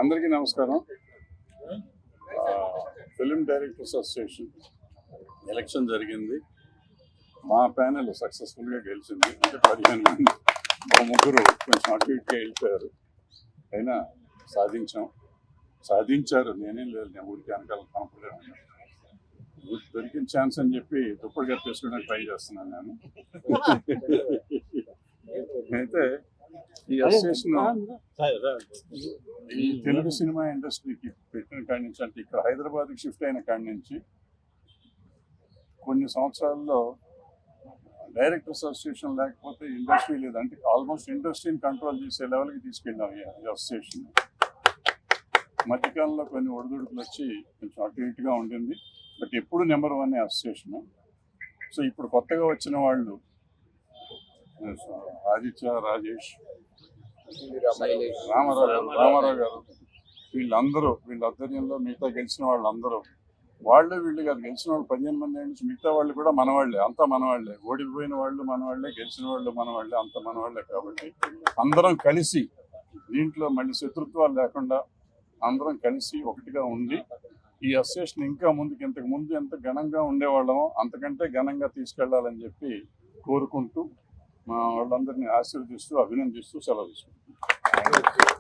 అందరికీ నమస్కారం. Film directors association election జరిగింది. మా ప్యానెల్ సక్సెస్ఫుల్గా గెలిచింది. అంటే 15 మంది, ముగ్గురు కొంచెం అటు ఇటుగా వెళ్ళిపోయారు. అయినా సాధించారు. నేనేం లేదు, నేను ఊరికి వెనకాల కాన్ఫిడెంట్ ఉన్నాను. ఊరికి దొరికిన ఛాన్స్ అని చెప్పి దుప్పటి కట్టేసుకోవడానికి ట్రై చేస్తున్నాను నేను. అయితే ఈ అసోసియేషన్ ఈ తెలుగు సినిమా ఇండస్ట్రీకి పెట్టిన కాడి నుంచి, అంటే ఇక్కడ హైదరాబాద్కి షిఫ్ట్ అయిన కాడి నుంచి కొన్ని సంవత్సరాల్లో డైరెక్టర్స్ అసోసియేషన్ లేకపోతే ఇండస్ట్రీ లేదు. అంటే ఆల్మోస్ట్ ఇండస్ట్రీని కంట్రోల్ చేసే లెవెల్కి తీసుకెళ్ళాం ఈ అసోసియేషన్. మధ్యకాలంలో కొన్ని ఒడిదుడుకులు వచ్చి కొంచెం అటు ఇటుగా ఉండింది. బట్ ఎప్పుడు నెంబర్ 1 అసోసియేషన్. సో ఇప్పుడు కొత్తగా వచ్చిన వాళ్ళు ఆదిత్య, రాజేష్, రామారావు గారు, వీళ్ళ ఆధ్వర్యంలో మిగతా గెలిచిన వాళ్ళందరూ, వీళ్ళు కాదు, గెలిచిన వాళ్ళు 15 మంది నుంచి మిగతా వాళ్ళు కూడా మనవాళ్లే, అంతా మనవాళ్లే. ఓడిపోయిన వాళ్ళు మనవాళ్లే, గెలిచిన వాళ్ళు మనవాళ్లే, అంత మనవాళ్లే. కాబట్టి అందరం కలిసి, దీంట్లో మళ్ళీ శత్రుత్వాలు లేకుండా అందరం కలిసి ఒకటిగా ఉండి ఈ అసోసియేషన్ ఇంకా ఇంతకు ముందు ఎంత ఘనంగా ఉండేవాళ్ళమో అంతకంటే ఘనంగా తీసుకెళ్లాలని చెప్పి కోరుకుంటూ మా వాళ్ళందరినీ ఆశీర్వదిస్తూ అభినందిస్తూ సెలవు తీసుకుంటాం.